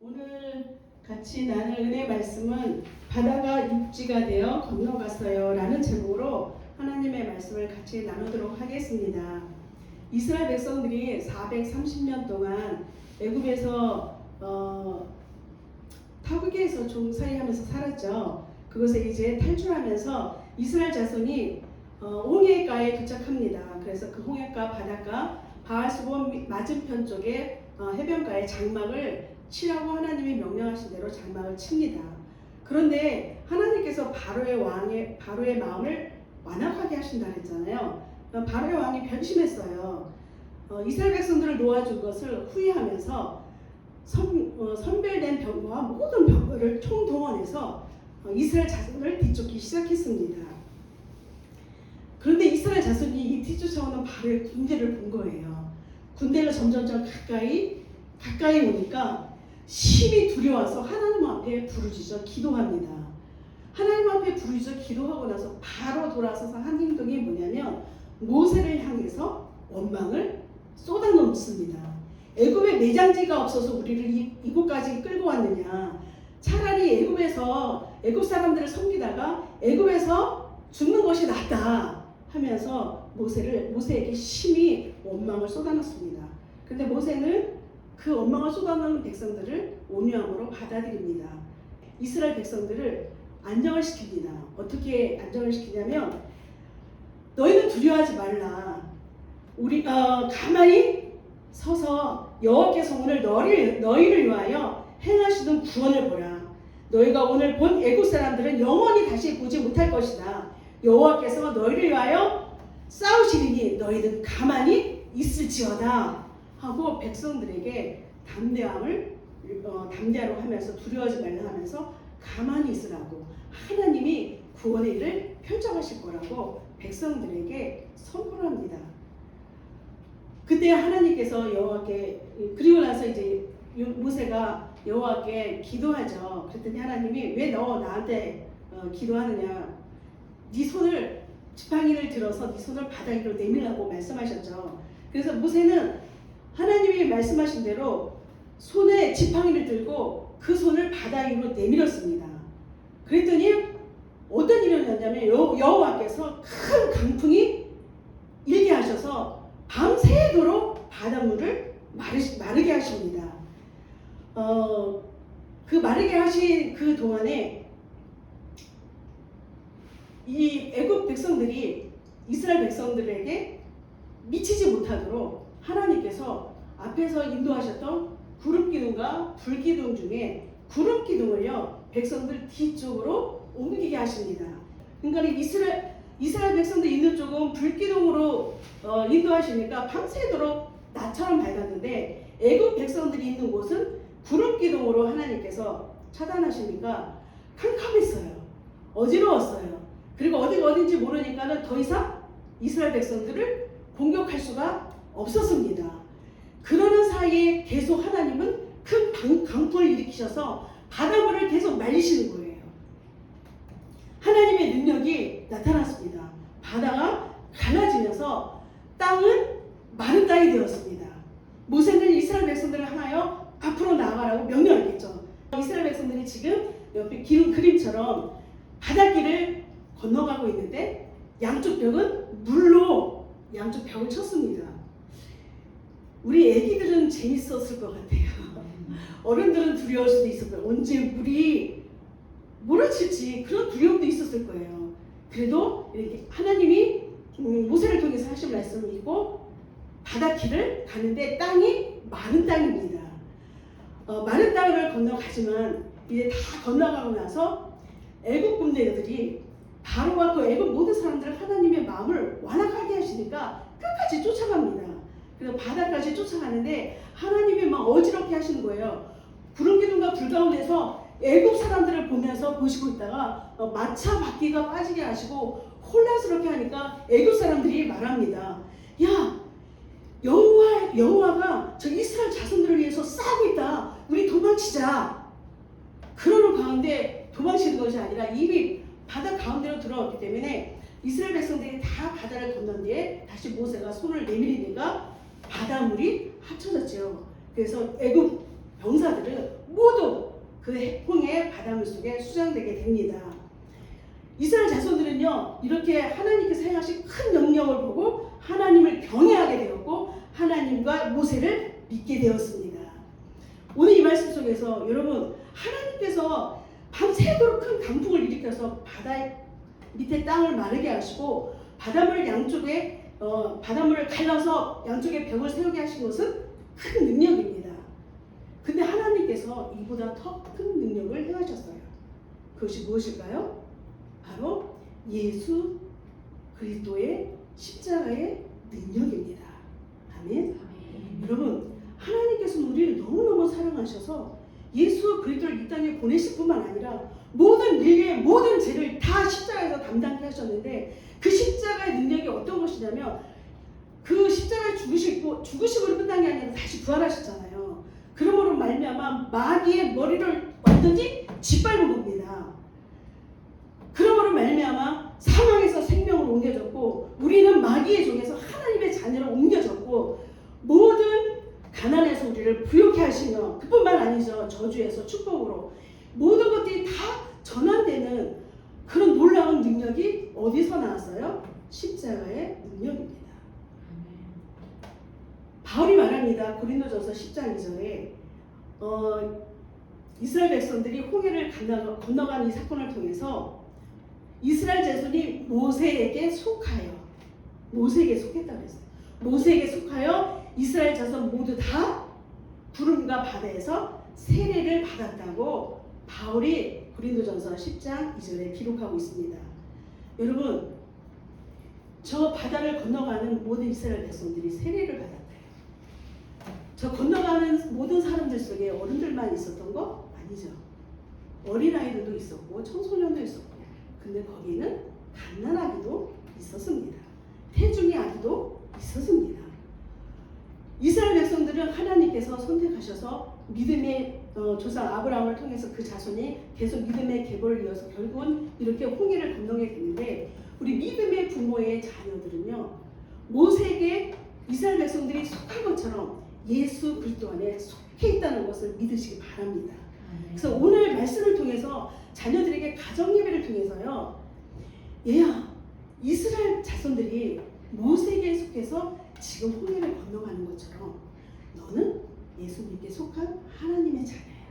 오늘 같이 나눌 은혜 말씀은 바다가 육지가 되어 건너갔어요 라는 제목으로 하나님의 말씀을 같이 나누도록 하겠습니다. 이스라엘 백성들이 430년 동안 애굽에서 타국에서 종살이하면서 살았죠. 그것을 이제 탈출하면서 이스라엘 자손이 홍해가에 도착합니다. 그래서 그 홍해가 바닷가 바알스본 맞은편 쪽에 해변가에 장막을 치라고 하나님이 명령하신 대로 장막을 칩니다. 그런데 하나님께서 바로의 마음을 완악하게 하신다 했잖아요. 바로의 왕이 변심했어요. 이스라엘 백성들을 놓아준 것을 후회하면서 선별된 병거와 모든 병거를 총동원해서 이스라엘 자손을 뒤쫓기 시작했습니다. 그런데 이스라엘 자손이 이 뒤쫓아오는 바로의 군대를 본 거예요. 군대가 점점 가까이 오니까 심히 두려워서 하나님 앞에 부르짖어 기도합니다. 하나님 앞에 부르짖어 기도하고 나서 바로 돌아서서 한 행동이 뭐냐면 모세를 향해서 원망을 쏟아놓습니다. 애굽에 내장지가 없어서 우리를 이곳까지 끌고 왔느냐. 차라리 애굽 사람들을 섬기다가 애굽에서 죽는 것이 낫다 하면서 모세에게 심히 원망을 쏟아놓습니다. 그런데 모세는 그 원망을 쏟아놓은 백성들을 온유함으로 받아들입니다. 이스라엘 백성들을 안정을 시킵니다. 어떻게 안정을 시키냐면 너희는 두려워하지 말라. 우리 가만히 서서 여호와께서 오늘 너희를 위하여 행하시는 구원을 보라. 너희가 오늘 본 애굽 사람들은 영원히 다시 보지 못할 것이다. 여호와께서 너희를 위하여 싸우시리니 너희는 가만히 있을지어다 하고 백성들에게 담대하로 하면서 두려워하지 말라 하면서 가만히 있으라고 하나님이 구원의 일을 펼쳐가실 거라고 백성들에게 선포합니다. 그때 하나님께서 여호와께, 그리고 나서 이제 모세가 여호와께 기도하죠. 그랬더니 하나님이 왜 너 나한테 기도하느냐. 네 손을 지팡이를 들어서 네 손을 바다 위로 내밀라고 말씀하셨죠. 그래서 모세는 하나님이 말씀하신 대로 손에 지팡이를 들고 그 손을 바다 위로 내밀었습니다. 그랬더니 어떤 일이 일어났냐면 여호와께서 큰 강풍이 일게 하셔서 밤새도록 바닷물을 마르게 하십니다. 그 마르게 하신 그 동안에 이 애굽 백성들이 이스라엘 백성들에게 미치지 못하도록 하나님께서 앞에서 인도하셨던 구름 기둥과 불 기둥 중에 구름 기둥을요 백성들 뒤쪽으로 옮기게 하십니다. 그러니까 이스라엘 백성들 있는 쪽은 불 기둥으로 인도하시니까 밤새도록 낮처럼 밝았는데 애굽 백성들이 있는 곳은 구름 기둥으로 하나님께서 차단하시니까 캄캄했어요. 어지러웠어요. 그리고 어디가 어딘지 모르니까는 더 이상 이스라엘 백성들을 공격할 수가 없었습니다. 그러는 사이에 계속 하나님은 큰 강풍을 일으키셔서 바닷물을 계속 말리시는 거예요. 하나님의 능력이 나타났습니다. 바다가 갈라지면서 땅은 마른 땅이 되었습니다. 모세는 이스라엘 백성들을 향하여 앞으로 나아가라고 명령했겠죠. 이스라엘 백성들이 지금 옆에 그림처럼 바닷길을 건너가고 있는데 양쪽 벽은 물로 양쪽 벽을 쳤습니다. 우리 애기들은 재밌었을 것 같아요. 어른들은 두려울 수도 있을 거예요. 언제 물이 몰아칠지 그런 두려움도 있었을 거예요. 그래도 이렇게 하나님이 모세를 통해서 하신 말씀을 읽고 바닷길을 가는데 땅이 마른 땅입니다. 마른 땅을 건너가지만 이제 다 건너가고 나서 애굽 군대들이 바로가 그 애굽 모든 사람들을 하나님의 마음을 완악하게 하시니까 끝까지 쫓아갑니다. 그래서 바다까지 쫓아가는데 하나님이 막 어지럽게 하시는 거예요. 구름 기둥과 불 가운데서 애굽 사람들을 보시고 있다가 마차 바퀴가 빠지게 하시고 혼란스럽게 하니까 애굽 사람들이 말합니다. 야, 여호와가 저 이스라엘 자손들을 위해서 싸우고 있다. 우리 도망치자. 그러는 가운데 도망치는 것이 아니라 이미 바다 가운데로 들어왔기 때문에 이스라엘 백성들이 다 바다를 건넌 뒤에 다시 모세가 손을 내밀으니까 바닷물이 합쳐졌죠. 그래서 애굽 병사들은 모두 그 홍해 바닷물 속에 수장되게 됩니다. 이스라엘 자손들은요, 이렇게 하나님께서 행하신 큰 능력을 보고 하나님을 경외하게 되었고 하나님과 모세를 믿게 되었습니다. 오늘 이 말씀 속에서 여러분, 하나님께서 밤새도록 큰 강풍을 일으켜서 바다 밑에 땅을 마르게 하시고 바닷물 양쪽에 바닷물을 갈라서 양쪽에 벽을 세우게 하신 것은 큰 능력입니다. 근데 하나님께서 이보다 더 큰 능력을 행하셨어요. 그것이 무엇일까요? 바로 예수 그리스도의 십자가의 능력입니다. 아멘. 여러분, 하나님께서는 우리를 너무너무 사랑하셔서 예수 그리스도를 이 땅에 보내실 뿐만 아니라 모든 인류의 모든 죄를 다 십자가에서 담당케 하셨는데, 그 십자가의 능력이 어떤 것이냐면 그 십자가에 죽으심으로 끝난 게 아니라 다시 부활하셨잖아요. 그러므로 말미암아 마귀의 머리를 완전히 짓밟은 겁니다. 그러므로 말미암아 사망에서 생명으로 옮겨졌고 우리는 마귀의 종에서 하나님의 자녀로 옮겨졌고 모든 가난에서 우리를 부욕해 하시며, 그뿐만 아니죠, 저주에서 축복으로 모든 것들이 다 전환되는 그런 놀라운 능력이 어디서 나왔어요? 십자가의 능력입니다. 바울이 말합니다. 고린도전서 10장 2절에 이스라엘 백성들이 홍해를 건너간 이 사건을 통해서 이스라엘 자손이 모세에게 속했다고 했어요. 모세에게 속하여 이스라엘 자손 모두 다 구름과 바다에서 세례를 받았다고 바울이 고린도전서 10장 2절에 기록하고 있습니다. 여러분, 저 바다를 건너가는 모든 이스라엘 백성들이 세례를 받았대요. 저 건너가는 모든 사람들 속에 어른들만 있었던 거 아니죠. 어린아이들도 있었고 청소년도 있었고, 근데 거기는 갓난아기도 있었습니다. 태중의 아기도 있었습니다. 이스라엘 백성들은 하나님께서 선택하셔서 믿음의 조상 아브라함을 통해서 그 자손이 계속 믿음의 계보를 이어서 결국은 이렇게 홍해를 건너게 되는데, 우리 믿음의 부모의 자녀들은요, 모세에게 이스라엘 백성들이 속한 것처럼 예수 그리스도 안에 속해 있다는 것을 믿으시기 바랍니다. 그래서 오늘 말씀을 통해서 자녀들에게 가정 예배를 통해서요, 얘야, 이스라엘 자손들이 모세에게 속해서 지금 홍해를 건너가는 것처럼 너는 예수님께 속한 하나님의 자녀야.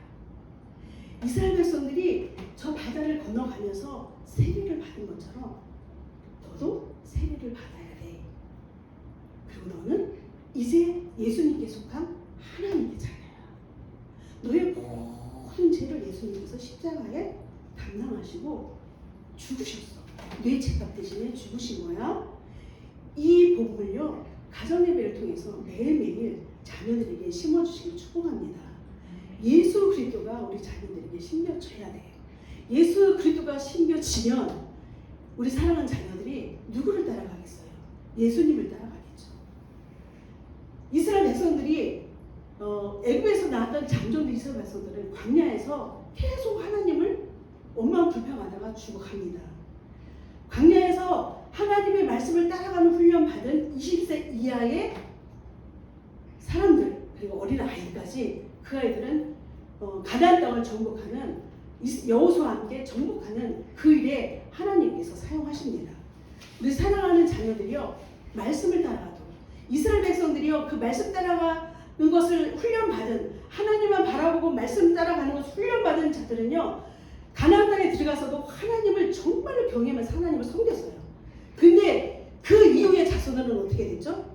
이스라엘 백성들이 저 바다를 건너가면서 세례를 받은 것처럼 너도 세례를 받아야 돼. 그리고 너는 이제 예수님께 속한 하나님의 자녀야. 너의 모든 죄를 예수님께서 십자가에 담당하시고 죽으셨어. 내 죄값 대신에 죽으신 거야. 이 복음을요, 가정예배를 통해서 매일매일 자녀들에게 심어주시길 축복합니다. 예수 그리스도가 우리 자녀들에게 심겨져야 돼요. 예수 그리스도가 심겨지면 우리 사랑하는 자녀들이 누구를 따라가겠어요? 예수님을 따라가겠죠. 이스라엘 백성들이 애굽에서 나왔던 장정들 이스라엘 백성들은 광야에서 계속 하나님을 원망 불평하다가 죽어갑니다. 광야에서 하나님의 말씀을 따라가는 훈련 받은 20세 이하의 사람들, 그리고 어린 아이까지, 그 아이들은 가나안 땅을 정복하는 여호수아와 함께 정복하는 그 일에 하나님께서 사용하십니다. 우리 사랑하는 자녀들이요, 말씀을 따라가도록, 이스라엘 백성들이요, 그 말씀 따라가는 것을 훈련받은, 하나님만 바라보고 말씀 따라가는 것을 훈련받은 자들은요, 가나안 땅에 들어가서도 하나님을 정말로 경외하면서 하나님을 섬겼어요. 근데 그 이후의 자손들은 어떻게 됐죠?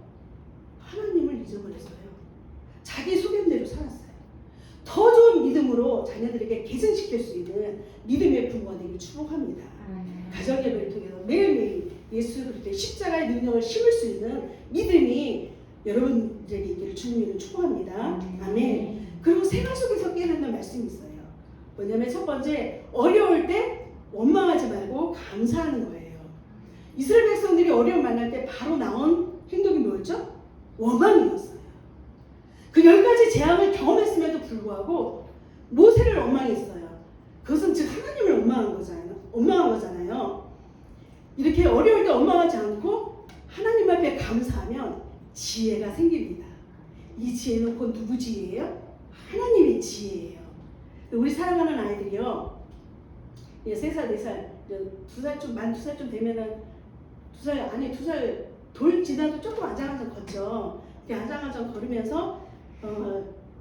하나님을 잊어버렸어요. 자기 소견대로 살았어요. 더 좋은 믿음으로 자녀들에게 개선시킬 수 있는 믿음의 부모가 되길 축복합니다. 가정예배를 통해서 매일매일 예수 그리스도의 십자가의 능력을 심을 수 있는 믿음이 여러분들에게 있기를 주님을 축복합니다. 아멘. 그리고 생활 속에서 깨닫는 말씀이 있어요. 뭐냐면 첫 번째, 어려울 때 원망하지 말고 감사하는 거예요. 이스라엘 백성들이 어려움 만날 때 바로 나온 행동이 뭐였죠? 원망이었어요. 그 10가지 재앙을 경험했음에도 불구하고 모세를 원망했어요. 그것은 즉 하나님을 원망한 거잖아요. 이렇게 어려울 때 원망하지 않고 하나님 앞에 감사하면 지혜가 생깁니다. 이 지혜는 곧 누구 지혜예요? 하나님의 지혜예요. 우리 사랑하는 아이들이요, 3살, 4살, 2살 만 2살쯤 되면은 2살 아니 2살 돌 지나도 조금 아장아장 걷죠. 이렇게 아장아장 걸으면서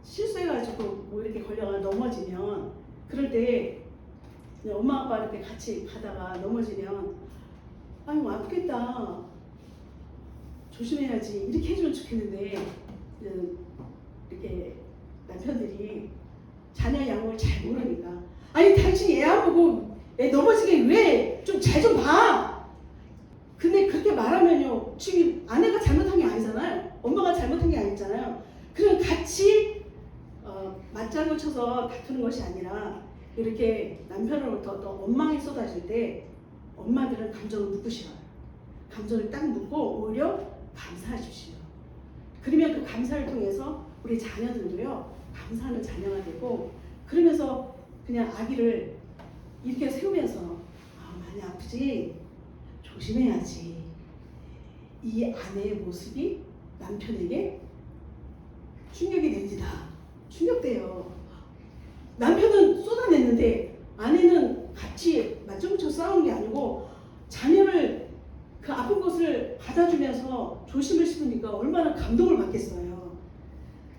실수해가지고 뭐 이렇게 걸려가 넘어지면, 그럴 때 엄마 아빠 이렇게 같이 가다가 넘어지면 아유 아프겠다, 조심해야지 이렇게 해주면 좋겠는데, 이렇게 남편들이 자녀 양을 잘 모르니까, 아니 당신 애 안 보고 애 넘어지게 왜 좀 잘 좀 봐. 근데 그렇게 말하면요, 지금 아내가 잘못한 게 아니잖아요. 엄마가 잘못한 게 아니잖아요. 그럼 같이 맞장구 쳐서 다투는 것이 아니라, 이렇게 남편으로부터 또 원망이 쏟아질 때 엄마들은 감정을 묻고 싫어요. 감정을 딱 묻고 오히려 감사하십시오. 그러면 그 감사를 통해서 우리 자녀들도요, 감사하는 자녀가 되고, 그러면서 그냥 아기를 이렇게 세우면서 많이 아프지? 조심해야지. 이 아내의 모습이 남편에게 충격이 됩니다. 충격돼요. 남편은 쏟아냈는데 아내는 같이 맞장구쳐 싸우는 게 아니고 자녀를 그 아픈 것을 받아주면서 조심을 심으니까 얼마나 감동을 받겠어요.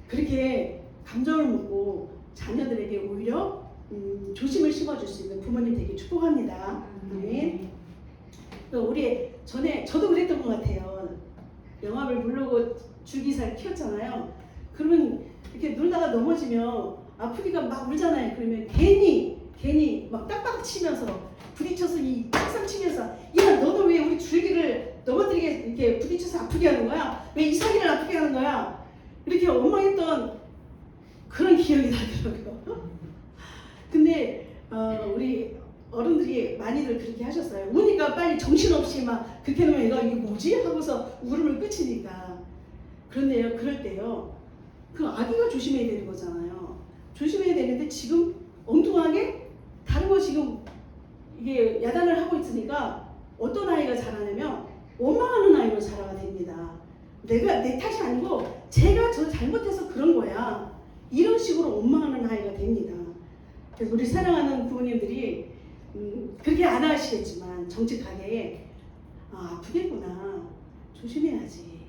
그렇게 감정을 묻고 자녀들에게 오히려 조심을 심어줄 수 있는 부모님 되게 축복합니다. 네. 우리 전에 저도 그랬던 것 같아요. 영화를 부르고 줄기사를 키웠잖아요. 그러면 이렇게 놀다가 넘어지면 아프니까 막 울잖아요. 그러면 괜히 막 딱딱 치면서 부딪혀서 이 딱상 치면서, 야 너는 왜 우리 줄기를 넘어뜨리게 이렇게 부딪혀서 아프게 하는 거야? 왜 이삭이를 아프게 하는 거야? 이렇게 원망했던 그런 기억이 나더라고요. 근데 우리 어른들이 많이들 그렇게 하셨어요. 우니까 빨리 정신없이 막 그렇게 하면 얘가 이게 뭐지? 하고서 울음을 그치니까. 그런데요, 그럴 때요, 그 아기가 조심해야 되는 거잖아요. 조심해야 되는데 지금 엉뚱하게 다른 거 지금 이게 야단을 하고 있으니까 어떤 아이가 자라냐면 원망하는 아이로 자라가 됩니다. 내가 내 탓이 아니고 제가 저 잘못해서 그런 거야, 이런 식으로 원망하는 아이가 됩니다. 그래서 우리 사랑하는 부모님들이 그렇게 안 하시겠지만 정직하게 아프겠구나, 조심해야지,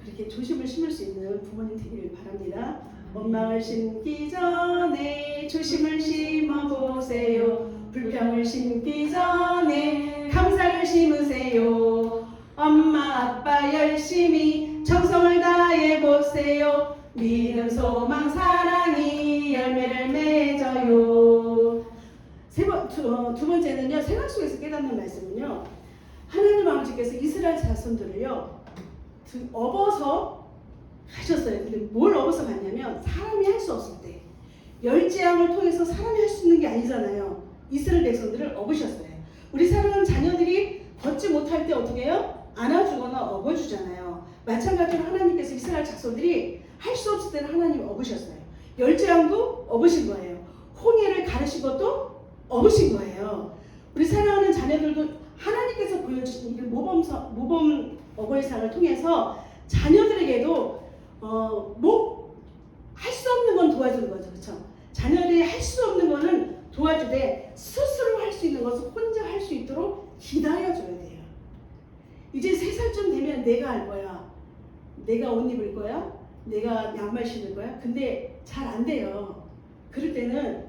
그렇게 조심을 심을 수 있는 부모님 되기를 바랍니다. 원망을 심기 전에 조심을 심어보세요. 불평을 심기 전에 감사를 심으세요. 엄마 아빠 열심히 정성을 다해보세요. 믿음 소망 사랑이 열매를 맺어요. 두 번째는요, 생활 속에서 깨닫는 말씀은요, 하나님 아버지께서 이스라엘 자손들을요 업어서 가셨어요. 근데 뭘 업어서 갔냐면, 사람이 할 수 없을 때, 열재앙을 통해서 사람이 할 수 있는 게 아니잖아요. 이스라엘 백성들을 업으셨어요. 우리 사랑하는 자녀들이 걷지 못할 때 어떻게 해요? 안아주거나 업어주잖아요. 마찬가지로 하나님께서 이스라엘 자손들이 할 수 없을 때는 하나님 업으셨어요. 열재앙도 업으신 거예요. 홍해를 가르신 것도 업으신 거예요. 우리 사랑하는 자녀들도 하나님께서 보여주신 이 모범 어버이상을 통해서 자녀들에게도 할 수 없는 건 도와주는 거죠. 그렇죠? 자녀들이 할 수 없는 거는 도와주되 스스로 할 수 있는 것을 혼자 할 수 있도록 기다려줘야 돼요. 이제 3살쯤 되면 내가 할 거야. 내가 옷 입을 거야. 내가 양말 신을 거야. 근데 잘 안 돼요. 그럴 때는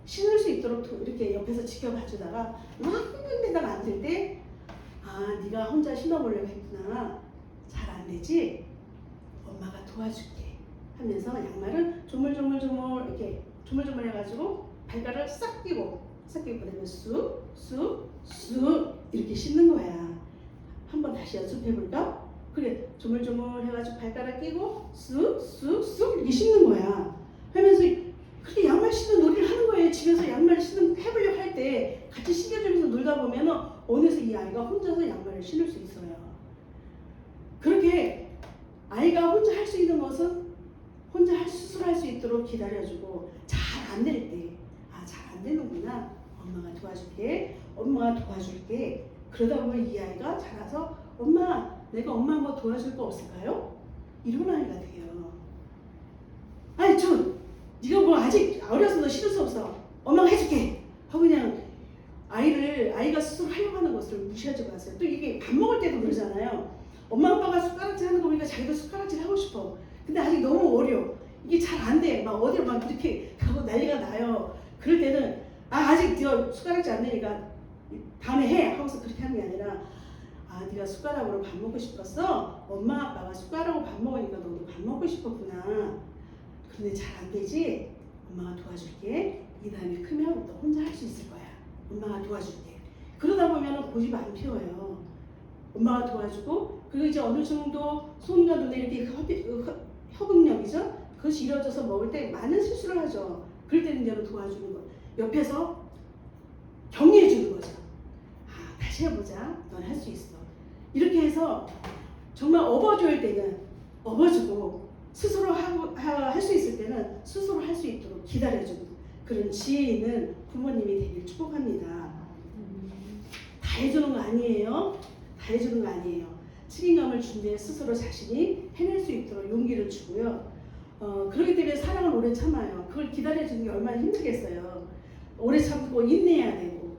신을 수 있도록 이렇게 옆에서 지켜봐 주다가 막 흥분되다가 안 될 때, 네가 혼자 신어보려고 했구나. 잘 안 되지? 엄마가 도와줄게 하면서 양말은 조물조물 이렇게 조물조물 해가지고 발가락을 싹 끼고 그다음에 쑥 이렇게 신는 거야. 한번 다시 연습해볼까? 그래, 조물조물 해가지고 발가락 끼고 쑥 이렇게 신는 거야. 하면서 그렇게 양말 신는 놀이를 하는 거예요. 집에서 양말 신는 해보려고 할 때 같이 신겨주면서 놀다 보면은 어느새 이 아이가 혼자서 양말을 신을 수 있어요. 그렇게 아이가 혼자 할 수 있는 것은 혼자 스스로 할 수 있도록 기다려주고, 잘 안 될 때, 잘 안 되는구나, 엄마가 도와줄게. 그러다 보면 이 아이가 자라서, 내가 엄마 한번 도와줄 거 없을까요? 이런 아이가 돼요. 삼촌 네가 뭐 아직 어려서 너 싫을 수 없어. 엄마가 해줄게 하고 그냥 아이가 스스로 하려고 하는 것을 무시하지 마세요. 또 이게 밥 먹을 때도 그러잖아요. 엄마 아빠가 숟가락질 하는 거 보니까 자기도 숟가락질 하고 싶어. 근데 아직 너무 어려. 이게 잘 안 돼. 막 어디로 막 이렇게 가고 난리가 나요. 그럴 때는 아직 네가 숟가락질 안 되니까 다음에 해 하고서 그렇게 하는 게 아니라 네가 숟가락으로 밥 먹고 싶었어? 엄마 아빠가 숟가락으로 밥 먹으니까 너도 밥 먹고 싶었구나. 그런데 잘 안 되지? 엄마가 도와줄게. 이 다음에 크면 너 혼자 할 수 있을 거야. 엄마가 도와줄게. 그러다 보면 고집 안 피워요. 엄마가 도와주고, 그리고 이제 어느 정도 손과 눈에 이렇게 협응력이죠? 그것이 이루어져서 먹을 때 많은 실수를 하죠. 그럴 때는 이제 도와주는 거. 옆에서 격려해 주는 거죠. 다시 해보자. 넌 할 수 있어. 이렇게 해서 정말 업어줄 때는 업어주고, 스스로 할 수 있을 때는 스스로 할 수 있도록 기다려주는 그런 지혜 있는 부모님이 되길 축복합니다. 다 해주는 거 아니에요. 다 해주는 거 아니에요. 책임감을 준 뒤에 스스로 자신이 해낼 수 있도록 용기를 주고요. 그렇기 때문에 사랑을 오래 참아요. 그걸 기다려주는 게 얼마나 힘들겠어요. 오래 참고 인내해야 되고,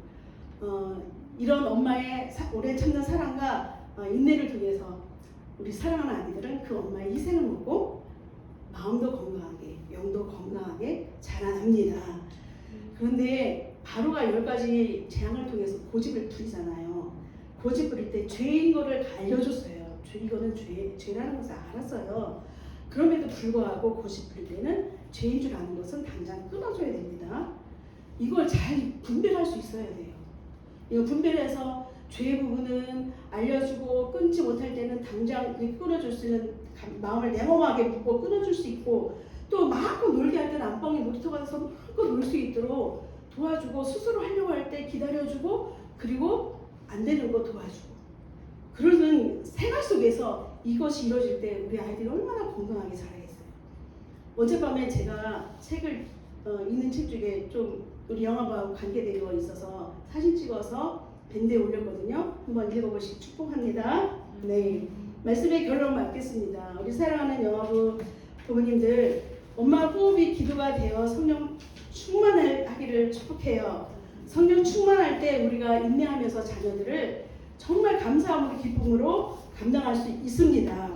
이런 엄마의 오래 참는 사랑과 인내를 통해서 우리 사랑하는 아이들은 그 엄마의 희생을 먹고 마음도 건강하게, 영도 건강하게 자라납니다. 그런데 바로가 10가지 재앙을 통해서 고집을 부리잖아요. 고집 부릴 때 죄인 거를 알려줬어요. 이거는 죄라는 것을 알았어요. 그럼에도 불구하고 고집 부릴 때는 죄인 줄 아는 것은 당장 끊어줘야 됩니다. 이걸 잘 분별할 수 있어야 돼요. 이거 분별해서 죄 부분은 알려주고 끊지 못할 때는 당장 끊어줄 수 있는 마음을 냉엄하게 묻고 끊어줄 수 있고, 또 마음껏 놀게 할 때는 안방에 놀이터 가서 마음껏 놀 수 있도록 도와주고, 스스로 하려고 할 때 기다려주고, 그리고 안 되는 거 도와주고, 그러는 생활 속에서 이것이 이루어질 때 우리 아이들이 얼마나 건강하게 자라겠어요. 어젯밤에 제가 책을 읽는 책 중에 좀 우리 영화하고 관계되어 있어서 사진 찍어서 밴드에 올렸거든요. 한번 읽어보시기 축복합니다. 네, 말씀의 결론 맞겠습니다. 우리 사랑하는 영화부 부모님들, 엄마 호흡이 기도가 되어 성령 충만하기를 축복해요. 성령 충만할 때 우리가 인내하면서 자녀들을 정말 감사함으로 기쁨으로 감당할 수 있습니다.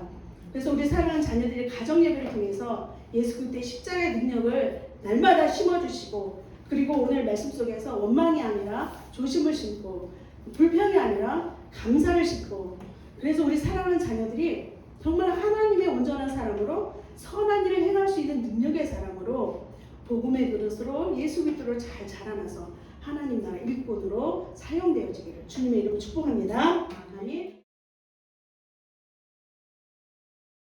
그래서 우리 사랑하는 자녀들의 가정 예배를 통해서 예수 그리스도의 십자가의 능력을 날마다 심어주시고, 그리고 오늘 말씀 속에서 원망이 아니라 조심을 심고, 불평이 아니라 감사를 심고, 그래서 우리 사랑하는 자녀들이 정말 하나님의 온전한 사람으로 선한 일을 행할 수 있는 능력의 사람으로 복음의 그릇으로 예수 그리스도로 잘 자라나서 하나님 나라 일꾼으로 사용되어지기를 주님의 이름으로 축복합니다.